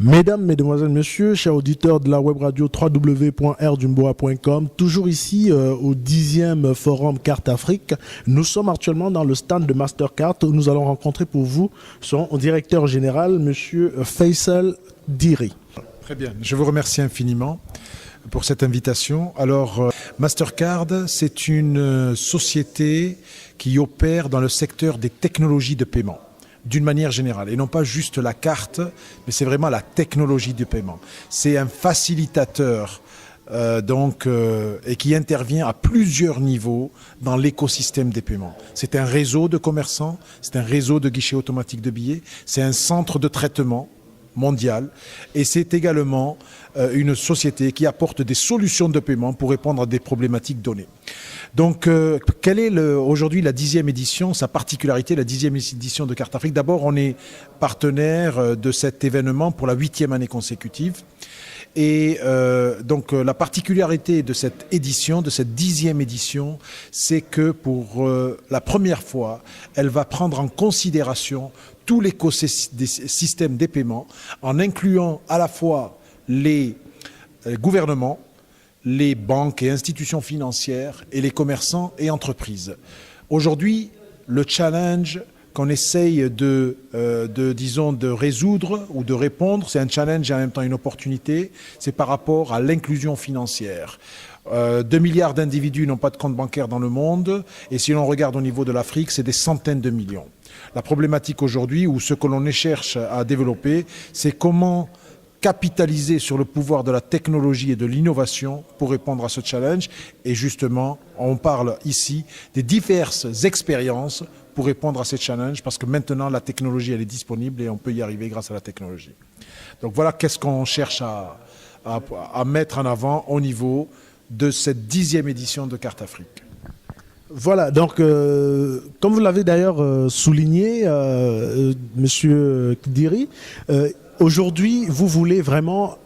Mesdames, Mesdemoiselles, Messieurs, chers auditeurs de la web radio www.rdumboa.com, toujours ici au 10e Forum Carte Afrique. Nous sommes actuellement dans le stand de Mastercard où nous allons rencontrer pour vous son directeur général, Monsieur Faisal Diri. Très bien, je vous remercie infiniment pour cette invitation. Alors, Mastercard, c'est une société qui opère dans le secteur des technologies de paiement, d'une manière générale, et non pas juste la carte, mais c'est vraiment la technologie de paiement. C'est un facilitateur et qui intervient à plusieurs niveaux dans l'écosystème des paiements. C'est un réseau de commerçants, c'est un réseau de guichets automatiques de billets, c'est un centre de traitement mondial, et c'est également une société qui apporte des solutions de paiement pour répondre à des problématiques données. Donc, quelle est aujourd'hui la 10e édition, sa particularité, la 10e édition de Carte Afrique? D'abord, on est partenaire de cet événement pour la 8e année consécutive. Et donc, la particularité de cette édition, de cette 10e édition, c'est que pour la première fois, elle va prendre en considération tout l'écosystème des paiements, en incluant à la fois les gouvernements, les banques et institutions financières et les commerçants et entreprises. Aujourd'hui, le challenge qu'on essaye de résoudre ou de répondre, c'est un challenge et en même temps une opportunité, c'est par rapport à l'inclusion financière. 2 milliards d'individus n'ont pas de compte bancaire dans le monde, et si l'on regarde au niveau de l'Afrique, c'est des centaines de millions. La problématique aujourd'hui, ou ce que l'on cherche à développer, c'est comment capitaliser sur le pouvoir de la technologie et de l'innovation pour répondre à ce challenge. Et justement, on parle ici des diverses expériences pour répondre à ces challenges, parce que maintenant, la technologie, elle est disponible et on peut y arriver grâce à la technologie. Donc voilà qu'est-ce qu'on cherche à mettre en avant au niveau de cette 10e édition de Carte Afrique. Voilà, donc comme vous l'avez d'ailleurs souligné, Monsieur Diri, aujourd'hui, vous voulez vraiment,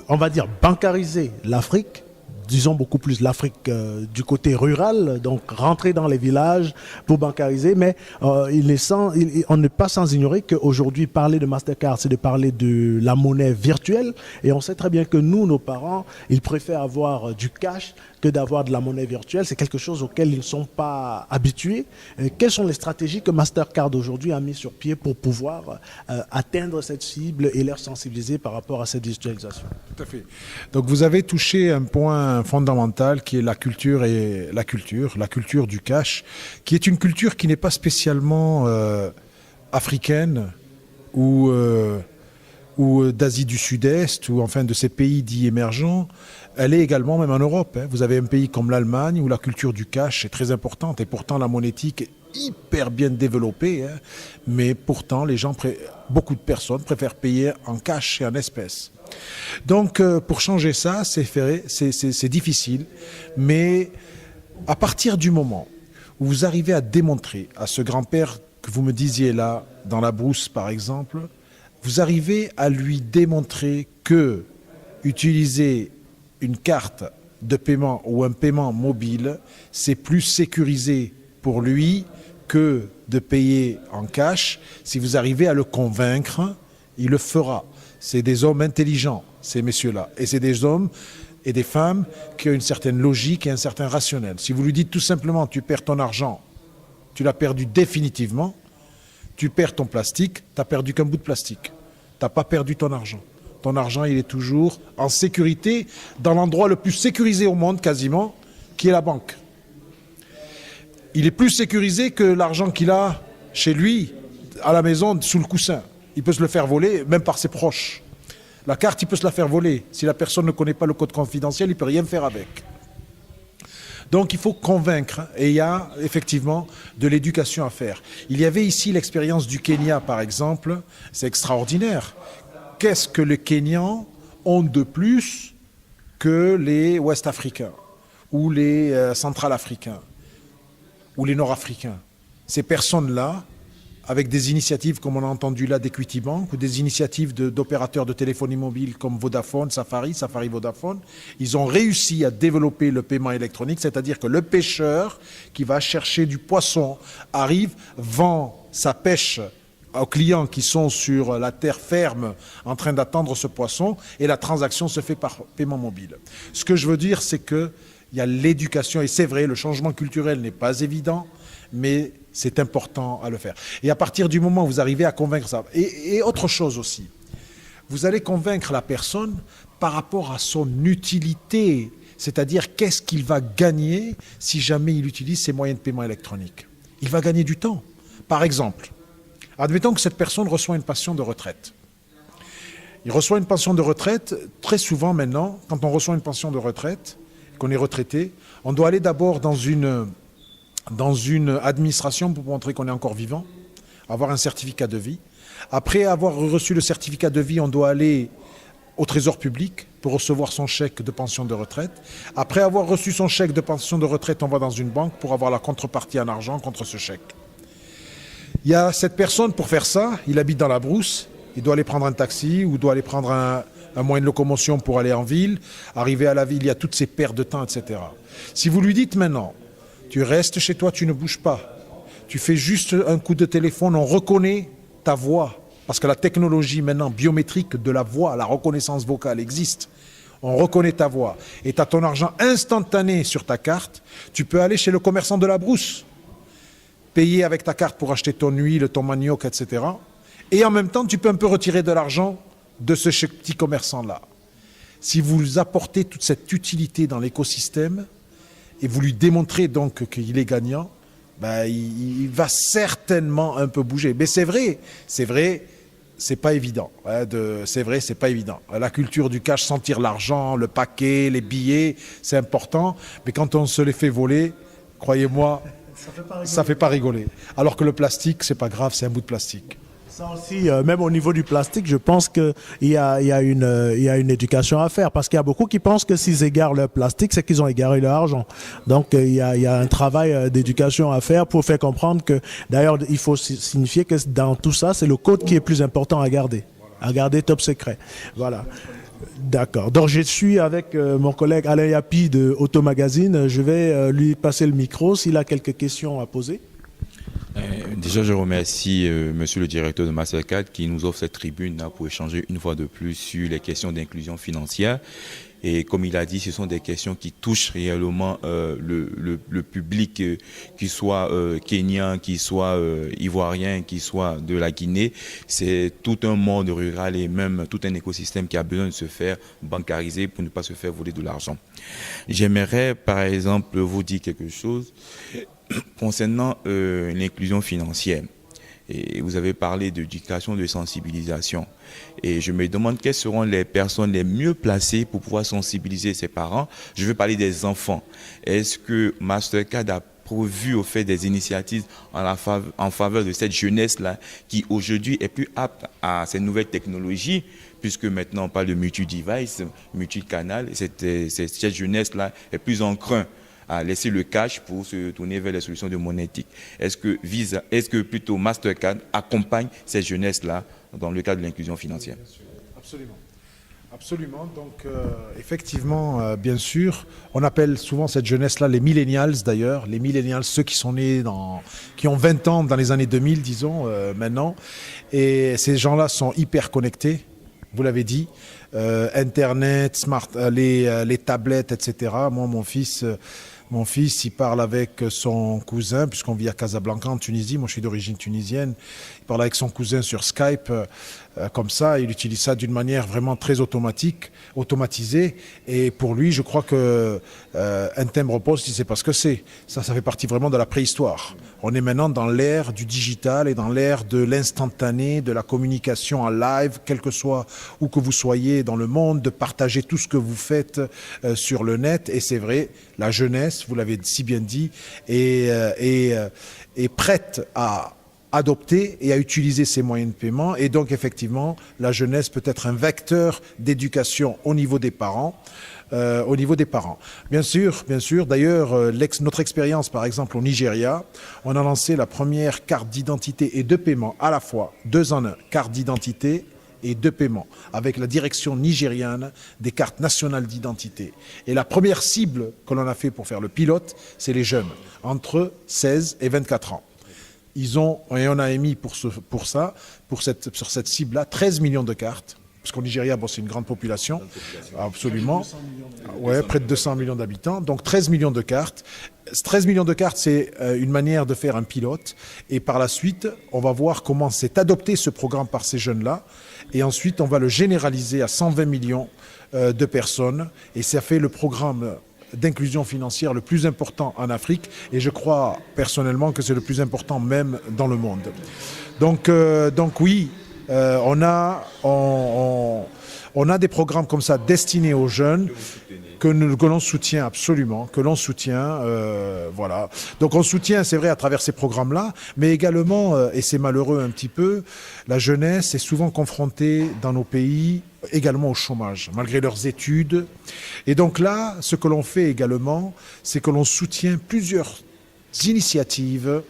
on va dire, bancariser l'Afrique, disons beaucoup plus l'Afrique du côté rural, donc rentrer dans les villages pour bancariser, mais on n'est pas sans ignorer qu'aujourd'hui, parler de Mastercard, c'est de parler de la monnaie virtuelle, et on sait très bien que nous, nos parents, ils préfèrent avoir du cash que d'avoir de la monnaie virtuelle. C'est quelque chose auquel ils ne sont pas habitués. Quelles sont les stratégies que Mastercard aujourd'hui a mis sur pied pour pouvoir atteindre cette cible et leur sensibiliser par rapport à cette virtualisation? Tout à fait. Donc vous avez touché un point fondamental qui est la culture du cash, qui est une culture qui n'est pas spécialement africaine ou d'Asie du Sud-Est, ou enfin de ces pays dits émergents. Elle est également même en Europe. Vous avez un pays comme l'Allemagne où la culture du cash est très importante, et pourtant la monétique est hyper bien développée, mais pourtant beaucoup de personnes préfèrent payer en cash et en espèces. Donc pour changer ça, c'est difficile, mais à partir du moment où vous arrivez à démontrer à ce grand-père que vous me disiez là, dans la brousse par exemple, vous arrivez à lui démontrer que utiliser une carte de paiement ou un paiement mobile, c'est plus sécurisé pour lui que de payer en cash. Si vous arrivez à le convaincre, il le fera. C'est des hommes intelligents, ces messieurs-là. Et c'est des hommes et des femmes qui ont une certaine logique et un certain rationnel. Si vous lui dites tout simplement, tu perds ton argent, tu l'as perdu définitivement, tu perds ton plastique, tu n'as perdu qu'un bout de plastique. Tu n'as pas perdu ton argent. Ton argent, il est toujours en sécurité dans l'endroit le plus sécurisé au monde quasiment, qui est la banque. Il est plus sécurisé que l'argent qu'il a chez lui, à la maison, sous le coussin. Il peut se le faire voler, même par ses proches. La carte, il peut se la faire voler. Si la personne ne connaît pas le code confidentiel, il ne peut rien faire avec. Donc il faut convaincre, et il y a effectivement de l'éducation à faire. Il y avait ici l'expérience du Kenya, par exemple. C'est extraordinaire. Qu'est-ce que les Kenyans ont de plus que les Ouest-Africains ou les Central-Africains ou les Nord-Africains? Ces personnes-là, avec des initiatives comme on a entendu là d'Equity Bank ou des initiatives d'opérateurs de téléphonie mobile comme Vodafone, Safari Vodafone, ils ont réussi à développer le paiement électronique, c'est-à-dire que le pêcheur qui va chercher du poisson arrive, vend sa pêche aux clients qui sont sur la terre ferme en train d'attendre ce poisson et la transaction se fait par paiement mobile. Ce que je veux dire, c'est qu'il y a l'éducation et c'est vrai, le changement culturel n'est pas évident, mais c'est important à le faire. Et à partir du moment où vous arrivez à convaincre ça, et autre chose aussi, vous allez convaincre la personne par rapport à son utilité, c'est-à-dire qu'est-ce qu'il va gagner si jamais il utilise ces moyens de paiement électroniques. Il va gagner du temps. Par exemple, admettons que cette personne reçoit une pension de retraite. Il reçoit une pension de retraite, très souvent maintenant, quand on reçoit une pension de retraite, qu'on est retraité, on doit aller d'abord dans une administration pour montrer qu'on est encore vivant, avoir un certificat de vie. Après avoir reçu le certificat de vie, on doit aller au trésor public pour recevoir son chèque de pension de retraite. Après avoir reçu son chèque de pension de retraite, on va dans une banque pour avoir la contrepartie en argent contre ce chèque. Il y a cette personne, pour faire ça, il habite dans la brousse, il doit aller prendre un taxi ou doit aller prendre un moyen de locomotion pour aller en ville. Arriver à la ville, il y a toutes ces pertes de temps, etc. Si vous lui dites maintenant, tu restes chez toi, tu ne bouges pas, tu fais juste un coup de téléphone, on reconnaît ta voix, parce que la technologie maintenant biométrique de la voix, la reconnaissance vocale existe. On reconnaît ta voix et tu as ton argent instantané sur ta carte. Tu peux aller chez le commerçant de la brousse, payer avec ta carte pour acheter ton huile, ton manioc, etc. Et en même temps, tu peux un peu retirer de l'argent de ce petit commerçant-là. Si vous apportez toute cette utilité dans l'écosystème et vous lui démontrez donc qu'il est gagnant, ben, il va certainement un peu bouger. Mais c'est vrai, c'est pas évident. C'est vrai, c'est pas évident. La culture du cash, sentir l'argent, le paquet, les billets, c'est important. Mais quand on se les fait voler, croyez-moi, ça fait pas rigoler. Alors que le plastique, c'est pas grave, c'est un bout de plastique. Ça aussi, même au niveau du plastique, je pense qu'il y a une éducation à faire, parce qu'il y a beaucoup qui pensent que s'ils égarent le plastique, c'est qu'ils ont égaré leur argent. Donc il y a un travail d'éducation à faire pour faire comprendre que, d'ailleurs, il faut signifier que dans tout ça, c'est le code qui est plus important à garder top secret. Voilà. D'accord. Donc je suis avec mon collègue Alain Yapi de Auto Magazine. Je vais lui passer le micro s'il a quelques questions à poser. Déjà, je remercie monsieur le directeur de Mastercard qui nous offre cette tribune là pour échanger une fois de plus sur les questions d'inclusion financière. Et comme il a dit, ce sont des questions qui touchent réellement le public, qu'il soit kenyan, qu'il soit ivoirien, qu'il soit de la Guinée. C'est tout un monde rural et même tout un écosystème qui a besoin de se faire bancariser pour ne pas se faire voler de l'argent. J'aimerais par exemple vous dire quelque chose concernant l'inclusion financière. Et vous avez parlé d'éducation, de sensibilisation. Et je me demande quelles seront les personnes les mieux placées pour pouvoir sensibiliser ses parents. Je veux parler des enfants. Est-ce que Mastercard a prévu au fait des initiatives en faveur de cette jeunesse-là qui aujourd'hui est plus apte à ces nouvelles technologies, puisque maintenant on parle de multi-device, multi-canal, cette jeunesse-là est plus enclin à laisser le cash pour se tourner vers les solutions de monétique. Est-ce que plutôt Mastercard accompagne cette jeunesse-là dans le cadre de l'inclusion financière? Absolument. Absolument. Donc, effectivement, bien sûr, on appelle souvent cette jeunesse-là les millennials d'ailleurs. Les millennials, ceux qui sont nés qui ont 20 ans dans les années 2000, disons, maintenant. Et ces gens-là sont hyper connectés, vous l'avez dit. Internet, les tablettes, etc. Moi, mon fils, il parle avec son cousin, puisqu'on vit à Casablanca, en Tunisie. Moi, je suis d'origine tunisienne. Il parle avec son cousin sur Skype, comme ça. Il utilise ça d'une manière vraiment très automatisée. Et pour lui, je crois que un timbre poste, il ne sait pas ce que c'est. Ça fait partie vraiment de la préhistoire. On est maintenant dans l'ère du digital et dans l'ère de l'instantané, de la communication en live, quel que soit où que vous soyez dans le monde, de partager tout ce que vous faites sur le net. Et c'est vrai, la jeunesse, vous l'avez si bien dit, est prête à adopter et à utiliser ces moyens de paiement. Et donc, effectivement, la jeunesse peut être un vecteur d'éducation au niveau des parents. Bien sûr. D'ailleurs, notre expérience, par exemple, au Nigeria, on a lancé la première carte d'identité et de paiement à la fois, 2 en 1, carte d'identité et de paiement, avec la direction nigériane des cartes nationales d'identité. Et la première cible que l'on a fait pour faire le pilote, c'est les jeunes, entre 16 et 24 ans. Et on a émis sur cette cible-là 13 millions de cartes. Parce qu'au Nigeria, c'est une grande population, absolument. Ouais, près de 200 millions d'habitants. Donc 13 millions de cartes. 13 millions de cartes, c'est une manière de faire un pilote. Et par la suite, on va voir comment s'est adopté ce programme par ces jeunes-là. Et ensuite, on va le généraliser à 120 millions de personnes. Et ça fait le programme d'inclusion financière le plus important en Afrique. Et je crois personnellement que c'est le plus important même dans le monde. Donc oui. On a des programmes comme ça destinés aux jeunes que l'on soutient absolument, voilà. Donc on soutient, c'est vrai, à travers ces programmes-là, mais également, et c'est malheureux un petit peu, la jeunesse est souvent confrontée dans nos pays également au chômage, malgré leurs études. Et donc là, ce que l'on fait également, c'est que l'on soutient plusieurs initiatives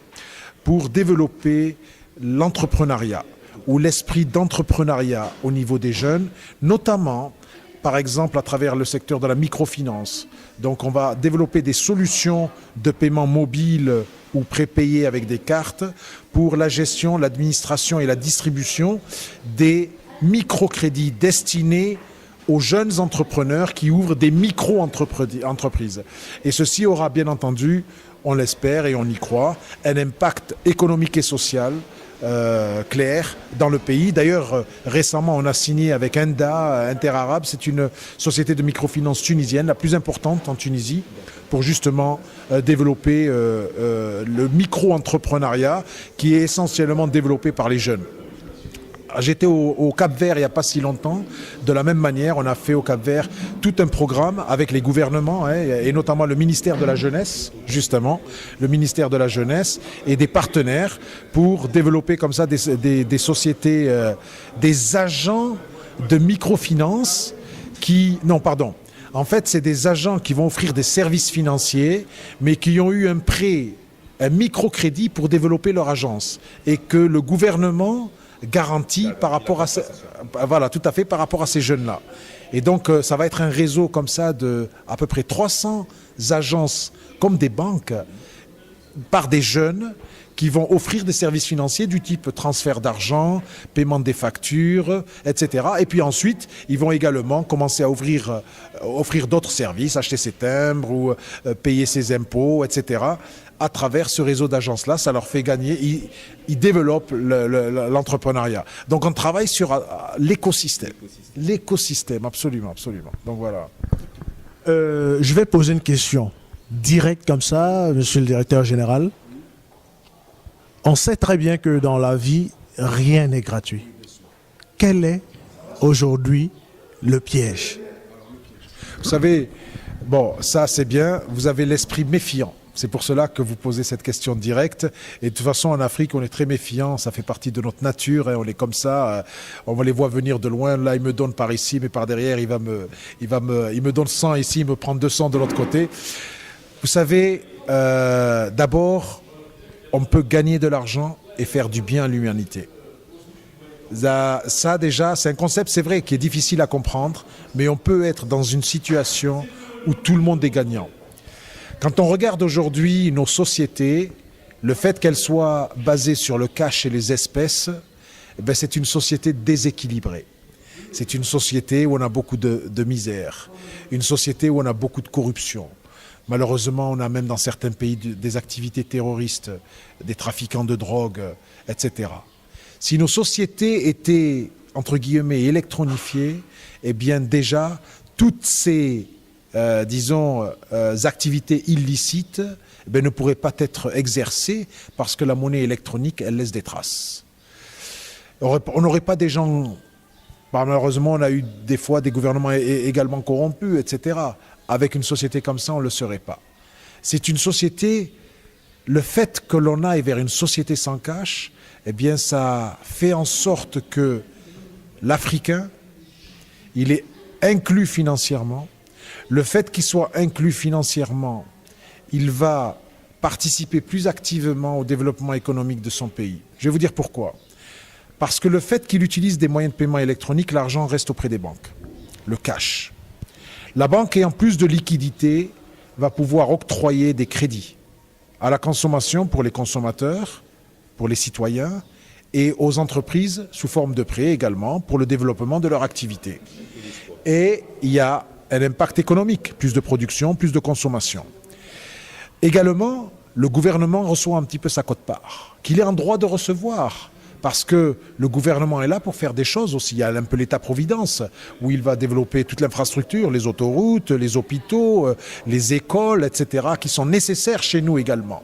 pour développer l'entrepreneuriat ou l'esprit d'entrepreneuriat au niveau des jeunes, notamment, par exemple, à travers le secteur de la microfinance. Donc, on va développer des solutions de paiement mobile ou prépayé avec des cartes pour la gestion, l'administration et la distribution des microcrédits destinés aux jeunes entrepreneurs qui ouvrent des micro-entreprises. Et ceci aura bien entendu, on l'espère et on y croit, un impact économique et social clair dans le pays. D'ailleurs, récemment, on a signé avec Enda, Interarabe, c'est une société de microfinance tunisienne, la plus importante en Tunisie, pour justement développer le micro-entrepreneuriat qui est essentiellement développé par les jeunes. J'étais au Cap-Vert il n'y a pas si longtemps. De la même manière, on a fait au Cap-Vert tout un programme avec les gouvernements, et notamment le ministère de la Jeunesse, justement, le ministère de la Jeunesse et des partenaires pour développer comme ça des sociétés, des agents de microfinance En fait, c'est des agents qui vont offrir des services financiers, mais qui ont eu un prêt, un microcrédit pour développer leur agence. Et que le gouvernement garantie par rapport à par rapport à ces jeunes-là. Et donc ça va être un réseau comme ça de à peu près 300 agences comme des banques par des jeunes qui vont offrir des services financiers du type transfert d'argent, paiement des factures, etc. Et puis ensuite, ils vont également commencer à offrir d'autres services, acheter ses timbres ou payer ses impôts, etc. À travers ce réseau d'agences-là, ça leur fait gagner, ils développent l'entrepreneuriat. Donc on travaille sur l'écosystème. L'écosystème, absolument, absolument. Donc voilà. Je vais poser une question directe comme ça, monsieur le directeur général. On sait très bien que dans la vie, rien n'est gratuit. Quel est aujourd'hui le piège? Vous savez, ça c'est bien, vous avez l'esprit méfiant. C'est pour cela que vous posez cette question directe. Et de toute façon, en Afrique, on est très méfiant. Ça fait partie de notre nature. On est comme ça. On les voit venir de loin. Là, il me donne par ici, mais par derrière, il me donne 100 ici, il me prend 200 de l'autre côté. Vous savez, d'abord, on peut gagner de l'argent et faire du bien à l'humanité. Ça déjà, c'est un concept, c'est vrai, qui est difficile à comprendre, mais on peut être dans une situation où tout le monde est gagnant. Quand on regarde aujourd'hui nos sociétés, le fait qu'elles soient basées sur le cash et les espèces, c'est une société déséquilibrée. C'est une société où on a beaucoup de misère, une société où on a beaucoup de corruption. Malheureusement, on a même dans certains pays des activités terroristes, des trafiquants de drogue, etc. Si nos sociétés étaient, entre guillemets, électronifiées, eh bien déjà, toutes ces activités illicites ne pourraient pas être exercées parce que la monnaie électronique, elle laisse des traces. On n'aurait pas des gens... Malheureusement, on a eu des fois des gouvernements également corrompus, etc. Avec une société comme ça, on ne le serait pas. C'est une société... Le fait que l'on aille vers une société sans cash, eh bien, ça fait en sorte que l'Africain, il est inclus financièrement. Le fait qu'il soit inclus financièrement, il va participer plus activement au développement économique de son pays. Je vais vous dire pourquoi. Parce que le fait qu'il utilise des moyens de paiement électroniques, l'argent reste auprès des banques, le cash. La banque, ayant plus de liquidité, va pouvoir octroyer des crédits à la consommation pour les consommateurs, pour les citoyens et aux entreprises sous forme de prêts également pour le développement de leur activité. Et il y a un impact économique, plus de production, plus de consommation. Également, le gouvernement reçoit un petit peu sa quote-part, qu'il est en droit de recevoir. Parce que le gouvernement est là pour faire des choses aussi. Il y a un peu l'État-providence, où il va développer toute l'infrastructure, les autoroutes, les hôpitaux, les écoles, etc., qui sont nécessaires chez nous également.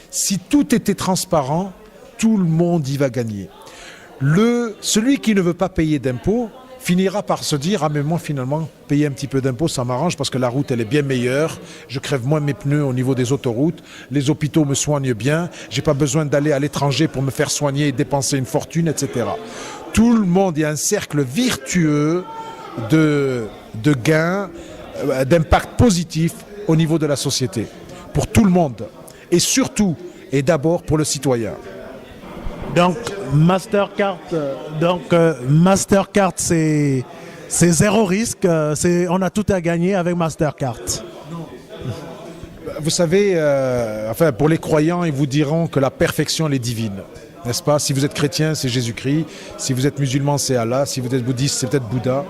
Si tout était transparent, tout le monde y va gagner. Celui qui ne veut pas payer d'impôts finira par se dire « Ah mais moi finalement, payer un petit peu d'impôts, ça m'arrange parce que la route elle est bien meilleure, je crève moins mes pneus au niveau des autoroutes, les hôpitaux me soignent bien, j'ai pas besoin d'aller à l'étranger pour me faire soigner et dépenser une fortune, etc. » Tout le monde, il y a un cercle vertueux de gains, d'impact positif au niveau de la société, pour tout le monde, et surtout, et d'abord pour le citoyen. Donc Mastercard, Mastercard, c'est zéro risque. On a tout à gagner avec Mastercard. Vous savez, pour les croyants, ils vous diront que la perfection elle est divine, n'est-ce pas? Si vous êtes chrétien, c'est Jésus-Christ. Si vous êtes musulman, c'est Allah. Si vous êtes bouddhiste, c'est peut-être Bouddha.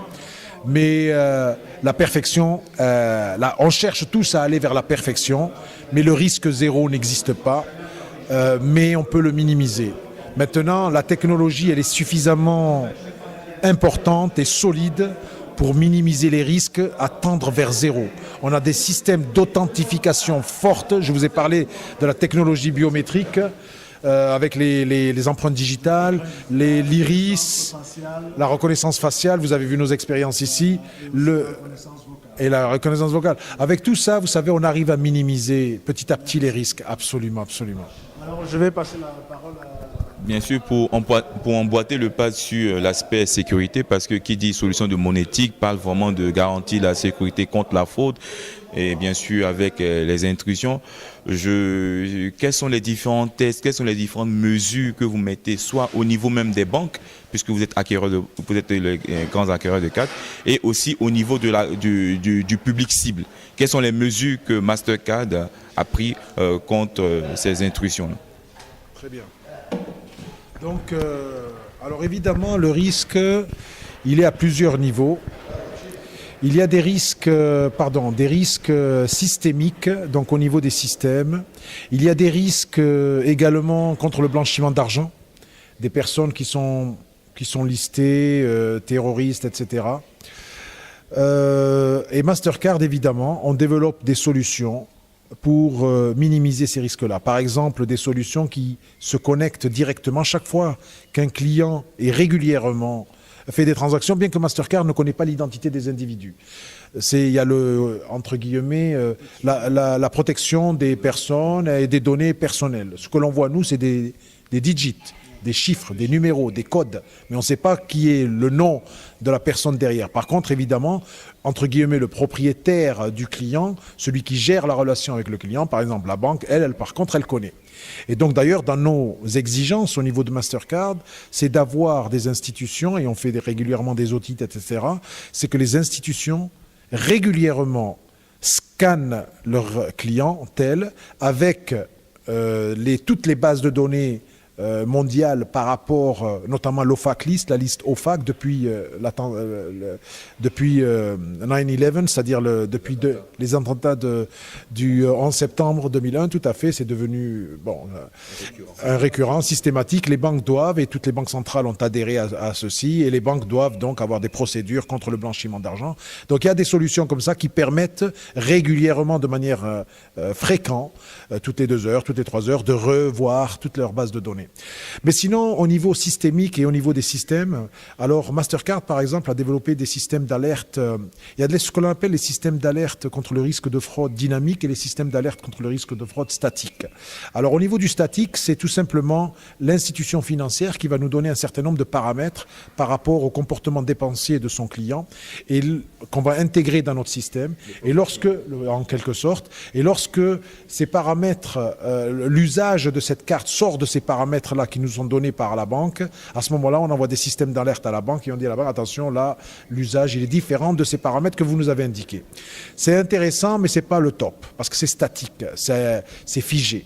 Mais la perfection, on cherche tous à aller vers la perfection, mais le risque zéro n'existe pas. Mais on peut le minimiser. Maintenant, la technologie, elle est suffisamment importante et solide pour minimiser les risques, à tendre vers zéro. On a des systèmes d'authentification fortes. Je vous ai parlé de la technologie biométrique avec les empreintes digitales, l'iris, la reconnaissance faciale. Vous avez vu nos expériences ici. Et la reconnaissance vocale. Avec tout ça, vous savez, on arrive à minimiser petit à petit les risques. Absolument, absolument. Alors, je vais passer la parole à... Bien sûr, pour emboîter le pas sur l'aspect sécurité, parce que qui dit solution de monétique parle vraiment de garantir la sécurité contre la fraude et bien sûr avec les intrusions. Quels sont les différents tests, quelles sont les différentes mesures que vous mettez, soit au niveau même des banques, puisque vous êtes les grands acquéreurs de cartes, et aussi au niveau du public cible. Quelles sont les mesures que Mastercard a pris contre ces intrusions-là? Très bien. Donc, alors évidemment, le risque, il est à plusieurs niveaux. Il y a des risques systémiques, donc au niveau des systèmes. Il y a des risques également contre le blanchiment d'argent, des personnes qui sont listées, terroristes, etc. Et Mastercard, évidemment, on développe des solutions pour minimiser ces risques-là. Par exemple, des solutions qui se connectent directement chaque fois qu'un client est régulièrement fait des transactions, bien que Mastercard ne connaît pas l'identité des individus. Il y a entre guillemets, la protection des personnes et des données personnelles. Ce que l'on voit, nous, c'est des digits, des chiffres, des numéros, des codes, mais on ne sait pas qui est le nom de la personne derrière. Par contre, évidemment, entre guillemets, le propriétaire du client, celui qui gère la relation avec le client, par exemple la banque, par contre, elle connaît. Et donc d'ailleurs, dans nos exigences au niveau de Mastercard, c'est d'avoir des institutions, et on fait régulièrement des audits, etc., c'est que les institutions régulièrement scannent leurs clientèle avec toutes les bases de données mondiale par rapport notamment à l'OFAC list, la liste OFAC depuis 9/11, c'est-à-dire depuis les attentats du 11 septembre 2001, tout à fait, c'est devenu un récurrent systématique. Les banques doivent, et toutes les banques centrales ont adhéré à ceci, et les banques doivent donc avoir des procédures contre le blanchiment d'argent. Donc il y a des solutions comme ça qui permettent régulièrement, de manière fréquente, toutes les 2 heures, toutes les 3 heures, de revoir toutes leurs bases de données. Mais sinon, au niveau systémique et au niveau des systèmes, alors Mastercard, par exemple, a développé des systèmes d'alerte. Il y a ce que l'on appelle les systèmes d'alerte contre le risque de fraude dynamique et les systèmes d'alerte contre le risque de fraude statique. Alors, au niveau du statique, c'est tout simplement l'institution financière qui va nous donner un certain nombre de paramètres par rapport au comportement dépensier de son client et qu'on va intégrer dans notre système. Et en quelque sorte, et lorsque ces paramètres, l'usage de cette carte sort de ces paramètres là qui nous sont donnés par la banque, à ce moment-là, on envoie des systèmes d'alerte à la banque et on dit à la banque, attention, là, l'usage, il est différent de ces paramètres que vous nous avez indiqués. C'est intéressant, mais c'est pas le top, parce que c'est statique, c'est figé.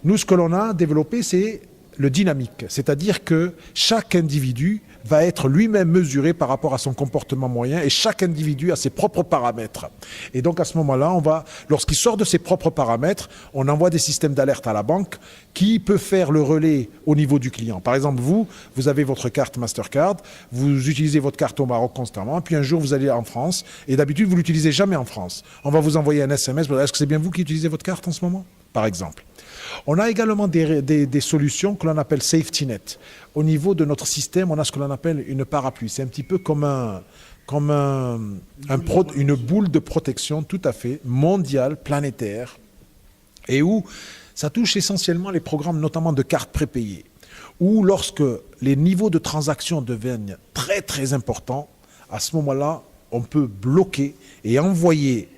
Nous, ce que l'on a développé, c'est le dynamique, c'est-à-dire que chaque individu va être lui-même mesuré par rapport à son comportement moyen et chaque individu a ses propres paramètres. Et donc à ce moment-là, lorsqu'il sort de ses propres paramètres, on envoie des systèmes d'alerte à la banque qui peut faire le relais au niveau du client. Par exemple, vous avez votre carte Mastercard, vous utilisez votre carte au Maroc constamment, puis un jour vous allez en France et d'habitude vous l'utilisez jamais en France. On va vous envoyer un SMS, est-ce que c'est bien vous qui utilisez votre carte en ce moment, par exemple? On a également des solutions que l'on appelle safety net. Au niveau de notre système, on a ce que l'on appelle une parapluie. C'est un petit peu comme une boule de protection tout à fait mondiale, planétaire, et où ça touche essentiellement les programmes, notamment de cartes prépayées, où lorsque les niveaux de transactions deviennent très très importants, à ce moment-là, on peut bloquer et envoyer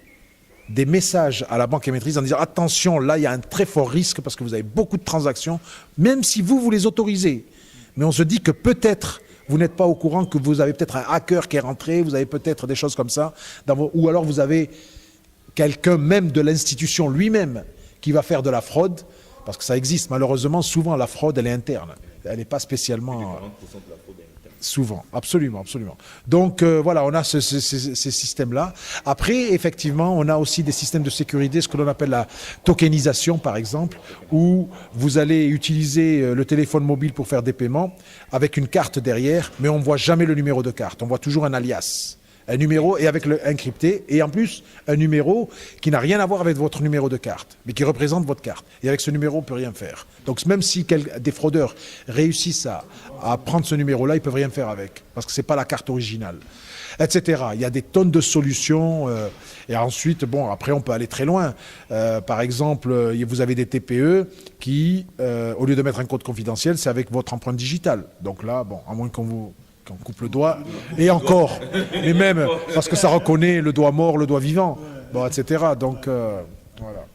des messages à la banque émettrice en disant attention, là il y a un très fort risque parce que vous avez beaucoup de transactions, même si vous les autorisez. Mais on se dit que peut-être vous n'êtes pas au courant, que vous avez peut-être un hacker qui est rentré, vous avez peut-être des choses comme ça, ou alors vous avez quelqu'un même de l'institution lui-même qui va faire de la fraude, parce que ça existe malheureusement, souvent la fraude elle est interne, elle n'est pas spécialement... Souvent, absolument, absolument. Donc voilà, on a ces systèmes-là. Après, effectivement, on a aussi des systèmes de sécurité, ce que l'on appelle la tokenisation, par exemple, où vous allez utiliser le téléphone mobile pour faire des paiements avec une carte derrière, mais on ne voit jamais le numéro de carte. On voit toujours un alias. Un numéro et avec encrypté, et en plus un numéro qui n'a rien à voir avec votre numéro de carte, mais qui représente votre carte. Et avec ce numéro, on ne peut rien faire. Donc même si des fraudeurs réussissent à prendre ce numéro-là, ils ne peuvent rien faire avec, parce que ce n'est pas la carte originale, etc. Il y a des tonnes de solutions, et ensuite, bon, après on peut aller très loin. Par exemple, vous avez des TPE qui, au lieu de mettre un code confidentiel, c'est avec votre empreinte digitale. Donc là, bon, à moins qu'on coupe le doigt, et encore, mais même parce que ça reconnaît le doigt mort, le doigt vivant, bon, etc. Donc, voilà.